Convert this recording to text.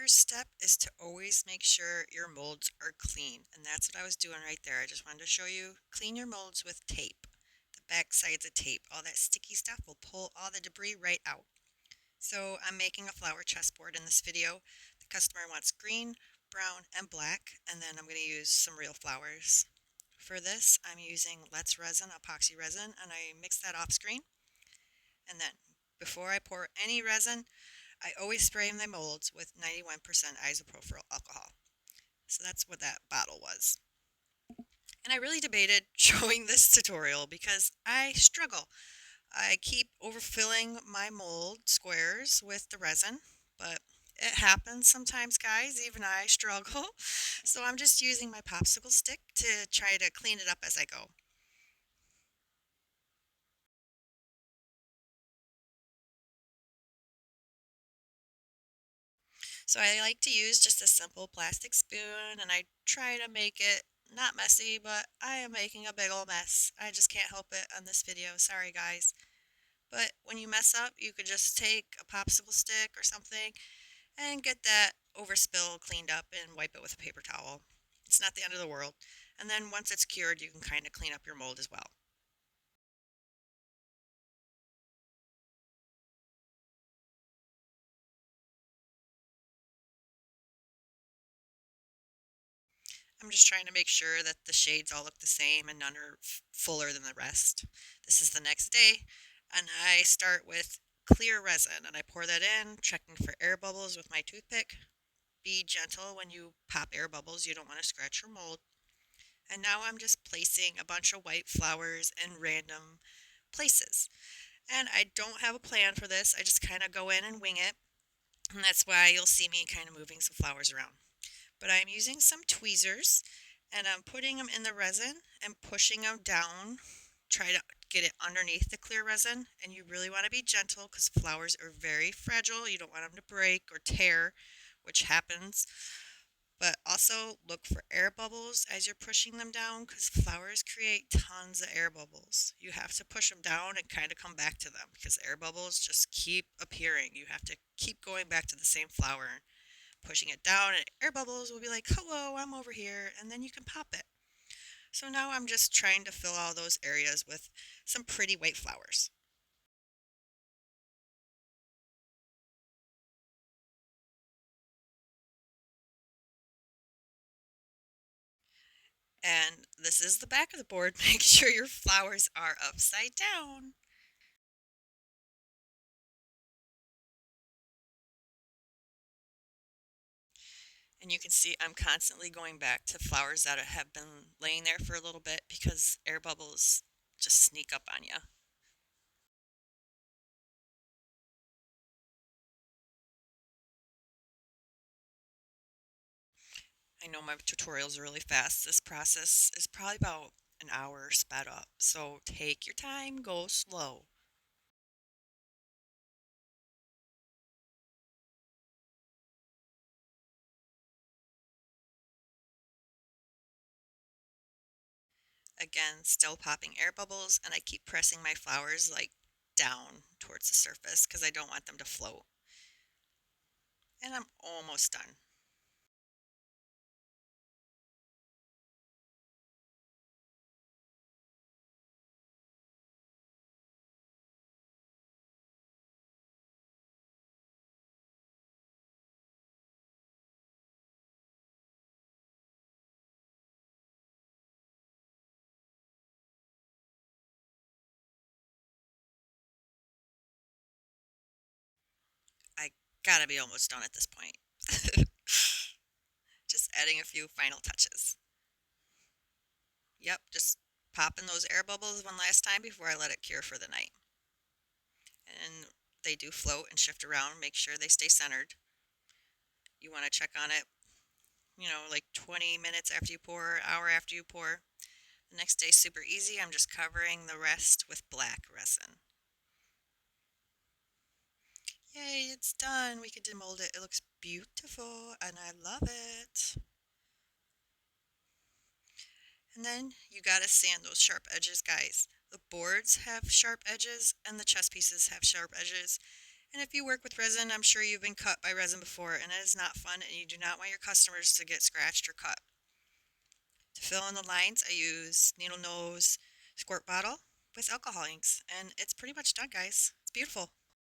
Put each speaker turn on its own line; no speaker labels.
first step is to always make sure your molds are clean. And that's what I was doing right there. I just wanted to show you, clean your molds with tape. The back sides of tape. All that sticky stuff will pull all the debris right out. So I'm making a flower chessboard in this video. The customer wants green, brown, and black, and then I'm going to use some real flowers. For this, I'm using Let's Resin, epoxy resin, and I mix that off screen. And then, before I pour any resin, I always spray my molds with 91% isopropyl alcohol. So that's what that bottle was. And I really debated showing this tutorial because I struggle. I keep overfilling my mold squares with the resin, but it happens sometimes, guys. Even I struggle. So I'm just using my popsicle stick to try to clean it up as I go. So I like to use just a simple plastic spoon and I try to make it not messy, but I am making a big old mess. I just can't help it on this video. Sorry, guys. But when you mess up, you could just take a popsicle stick or something and get that overspill cleaned up and wipe it with a paper towel. It's not the end of the world. And then once it's cured, you can kind of clean up your mold as well. I'm just trying to make sure that the shades all look the same and none are fuller than the rest. This is the next day, and I start with clear resin and I pour that in, checking for air bubbles with my toothpick. Be gentle when you pop air bubbles, you don't want to scratch your mold. And now I'm just placing a bunch of white flowers in random places. And I don't have a plan for this, I just kind of go in and wing it. And that's why you'll see me kind of moving some flowers around. But I'm using some tweezers and I'm putting them in the resin and pushing them down. Try to get it underneath the clear resin, and you really want to be gentle because flowers are very fragile. You don't want them to break or tear, which happens. But also look for air bubbles as you're pushing them down because flowers create tons of air bubbles. You have to push them down and kind of come back to them because air bubbles just keep appearing. You have to keep going back to the same flower, pushing it down, and air bubbles will be like, hello, I'm over here, and then you can pop it. So now I'm just trying to fill all those areas with some pretty white flowers. And this is the back of the board. Make sure your flowers are upside down. And you can see I'm constantly going back to flowers that have been laying there for a little bit because air bubbles just sneak up on you. I know my tutorials are really fast. This process is probably about an hour sped up. So take your time, go slow. Again, still popping air bubbles, and I keep pressing my flowers like down towards the surface because I don't want them to float. And I'm almost done. I gotta be almost done at this point. Just adding a few final touches. Yep, just popping those air bubbles one last time before I let it cure for the night. And they do float and shift around, make sure they stay centered. You want to check on it, like 20 minutes after you pour, hour after you pour. The next day, super easy. I'm just covering the rest with black resin. Yay, it's done. We can demold it. It looks beautiful and I love it. And then you gotta sand those sharp edges, guys. The boards have sharp edges and the chess pieces have sharp edges. And if you work with resin, I'm sure you've been cut by resin before, and it is not fun, and you do not want your customers to get scratched or cut. To fill in the lines, I use needle nose squirt bottle with alcohol inks, and it's pretty much done, guys. It's beautiful.